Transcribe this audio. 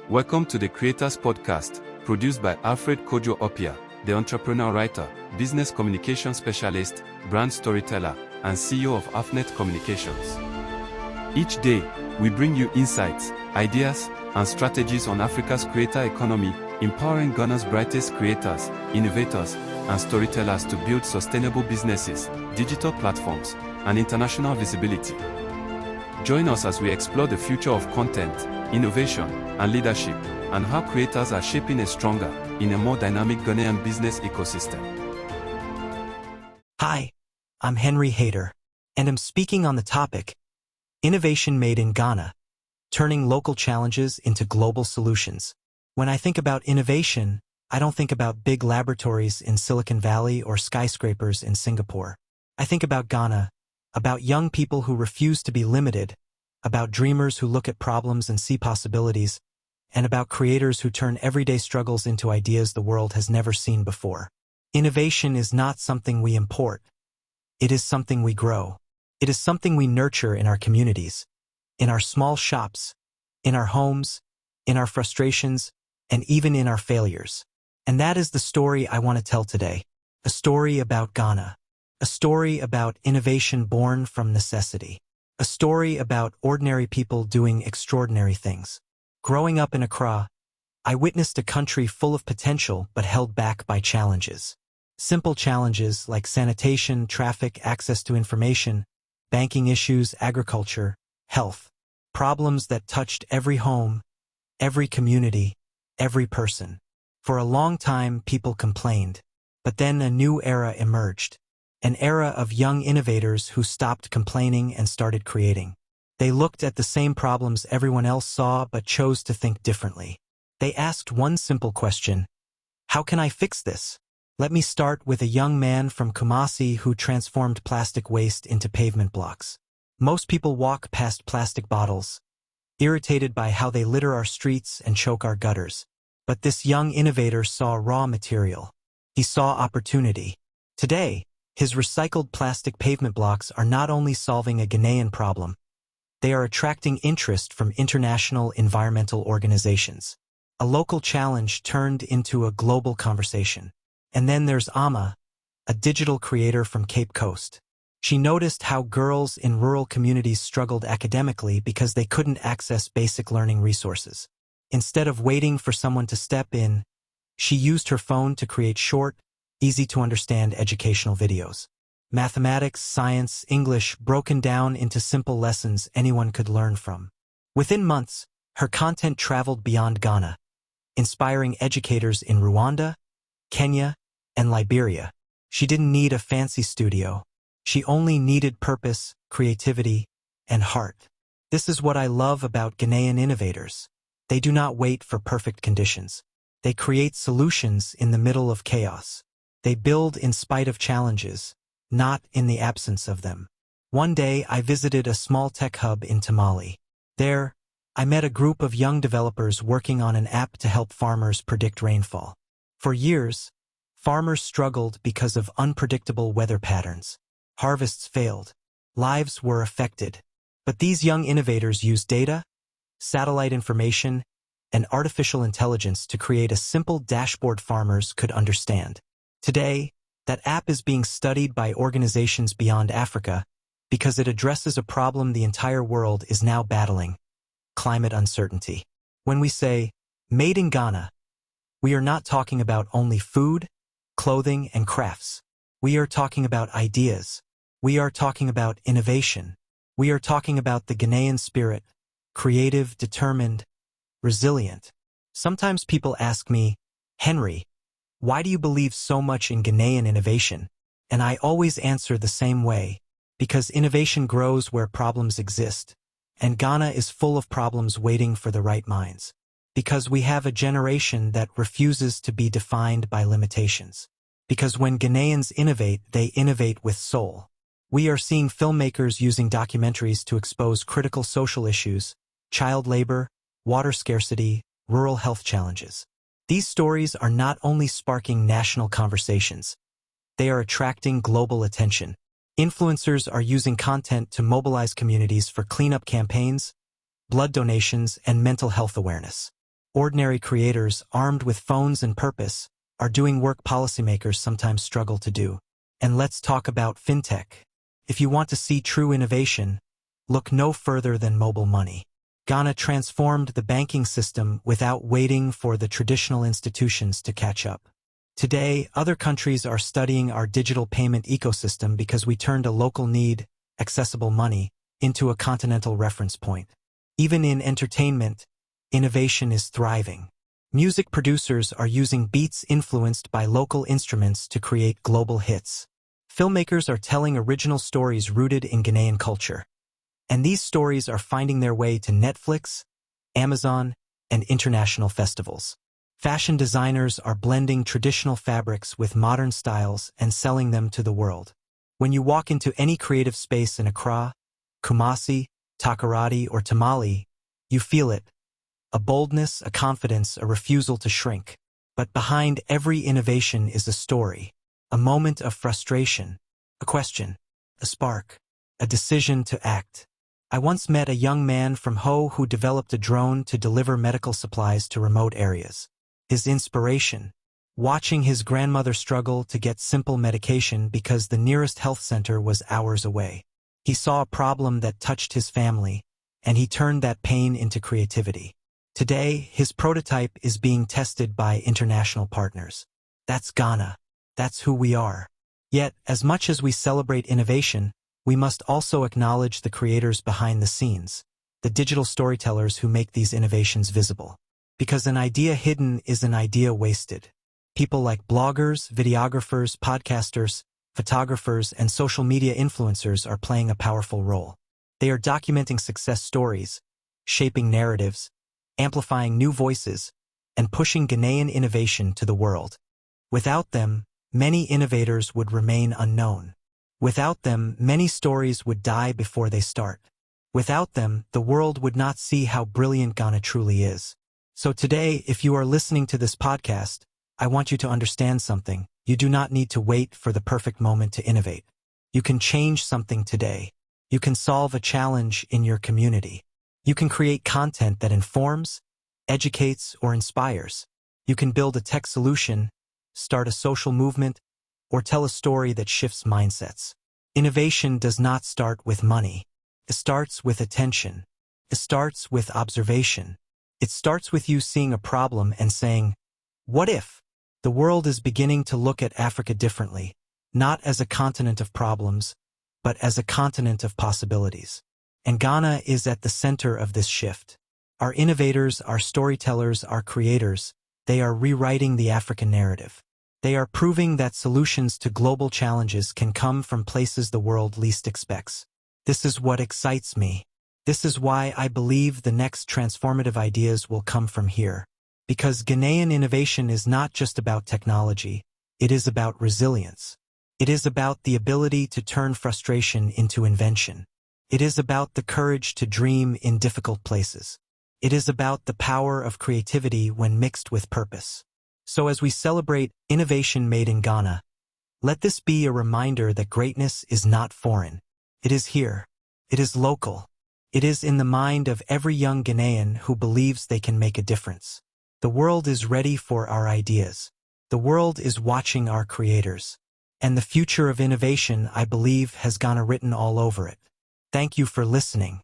Welcome to the Creators Podcast, produced by Alfred Kojo Opia, the entrepreneur writer, business communication specialist, brand storyteller, and CEO of Afnet Communications. Each day, we bring you insights, ideas, and strategies on Africa's creator economy, empowering Ghana's brightest creators, innovators, and storytellers to build sustainable businesses, digital platforms, and international visibility. Join us as we explore the future of content, innovation, and leadership, and how creators are shaping a stronger, in a more dynamic Ghanaian business ecosystem. Hi, I'm Henry Hayter, and I'm speaking on the topic, Innovation Made in Ghana, Turning Local Challenges into Global Solutions. When I think about innovation, I don't think about big laboratories in Silicon Valley or skyscrapers in Singapore. I think about Ghana, about young people who refuse to be limited, about dreamers who look at problems and see possibilities, and about creators who turn everyday struggles into ideas the world has never seen before. Innovation is not something we import. It is something we grow. It is something we nurture in our communities, in our small shops, in our homes, in our frustrations, and even in our failures. And that is the story I want to tell today. A story about Ghana. A story about innovation born from necessity. A story about ordinary people doing extraordinary things. Growing up in Accra, I witnessed a country full of potential but held back by challenges. Simple challenges like sanitation, traffic, access to information, banking issues, agriculture, health. Problems that touched every home, every community, every person. For a long time, people complained. But then a new era emerged. An era of young innovators who stopped complaining and started creating. They looked at the same problems everyone else saw but chose to think differently. They asked one simple question: how can I fix this? Let me start with a young man from Kumasi who transformed plastic waste into pavement blocks. Most people walk past plastic bottles, irritated by how they litter our streets and choke our gutters. But this young innovator saw raw material. He saw opportunity. Today, his recycled plastic pavement blocks are not only solving a Ghanaian problem, they are attracting interest from international environmental organizations. A local challenge turned into a global conversation. And then there's Ama, a digital creator from Cape Coast. She noticed how girls in rural communities struggled academically because they couldn't access basic learning resources. Instead of waiting for someone to step in, she used her phone to create short, easy-to-understand educational videos. Mathematics, science, English broken down into simple lessons anyone could learn from. Within months, her content traveled beyond Ghana, inspiring educators in Rwanda, Kenya, and Liberia. She didn't need a fancy studio. She only needed purpose, creativity, and heart. This is what I love about Ghanaian innovators. They do not wait for perfect conditions. They create solutions in the middle of chaos. They build in spite of challenges, not in the absence of them. One day, I visited a small tech hub in Tamale. There, I met a group of young developers working on an app to help farmers predict rainfall. For years, farmers struggled because of unpredictable weather patterns. Harvests failed. Lives were affected. But these young innovators used data, satellite information, and artificial intelligence to create a simple dashboard farmers could understand. Today, that app is being studied by organizations beyond Africa because it addresses a problem the entire world is now battling: climate uncertainty. When we say, made in Ghana, we are not talking about only food, clothing, and crafts. We are talking about ideas. We are talking about innovation. We are talking about the Ghanaian spirit, creative, determined, resilient. Sometimes people ask me, Henry, why do you believe so much in Ghanaian innovation? And I always answer the same way: because innovation grows where problems exist, and Ghana is full of problems waiting for the right minds. Because we have a generation that refuses to be defined by limitations. Because when Ghanaians innovate, they innovate with soul. We are seeing filmmakers using documentaries to expose critical social issues: child labor, water scarcity, rural health challenges. These stories are not only sparking national conversations, they are attracting global attention. Influencers are using content to mobilize communities for cleanup campaigns, blood donations, and mental health awareness. Ordinary creators, armed with phones and purpose, are doing work policymakers sometimes struggle to do. And let's talk about fintech. If you want to see true innovation, look no further than mobile money. Ghana transformed the banking system without waiting for the traditional institutions to catch up. Today, other countries are studying our digital payment ecosystem because we turned a local need, accessible money, into a continental reference point. Even in entertainment, innovation is thriving. Music producers are using beats influenced by local instruments to create global hits. Filmmakers are telling original stories rooted in Ghanaian culture. And these stories are finding their way to Netflix, Amazon, and international festivals. Fashion designers are blending traditional fabrics with modern styles and selling them to the world. When you walk into any creative space in Accra, Kumasi, Takoradi, or Tamale, you feel it. A boldness, a confidence, a refusal to shrink. But behind every innovation is a story, a moment of frustration, a question, a spark, a decision to act. I once met a young man from Ho who developed a drone to deliver medical supplies to remote areas. His inspiration: watching his grandmother struggle to get simple medication because the nearest health center was hours away. He saw a problem that touched his family, and he turned that pain into creativity. Today, his prototype is being tested by international partners. That's Ghana. That's who we are. Yet, as much as we celebrate innovation, we must also acknowledge the creators behind the scenes, the digital storytellers who make these innovations visible. Because an idea hidden is an idea wasted. People like bloggers, videographers, podcasters, photographers, and social media influencers are playing a powerful role. They are documenting success stories, shaping narratives, amplifying new voices, and pushing Ghanaian innovation to the world. Without them, many innovators would remain unknown. Without them, many stories would die before they start. Without them, the world would not see how brilliant Ghana truly is. So today, if you are listening to this podcast, I want you to understand something. You do not need to wait for the perfect moment to innovate. You can change something today. You can solve a challenge in your community. You can create content that informs, educates, or inspires. You can build a tech solution, start a social movement, or tell a story that shifts mindsets. Innovation does not start with money. It starts with attention. It starts with observation. It starts with you seeing a problem and saying, "What if?" The world is beginning to look at Africa differently, not as a continent of problems, but as a continent of possibilities. And Ghana is at the center of this shift. Our innovators, our storytellers, our creators, they are rewriting the African narrative. They are proving that solutions to global challenges can come from places the world least expects. This is what excites me. This is why I believe the next transformative ideas will come from here. Because Ghanaian innovation is not just about technology, it is about resilience. It is about the ability to turn frustration into invention. It is about the courage to dream in difficult places. It is about the power of creativity when mixed with purpose. So as we celebrate innovation made in Ghana, let this be a reminder that greatness is not foreign. It is here. It is local. It is in the mind of every young Ghanaian who believes they can make a difference. The world is ready for our ideas. The world is watching our creators. And the future of innovation, I believe, has Ghana written all over it. Thank you for listening.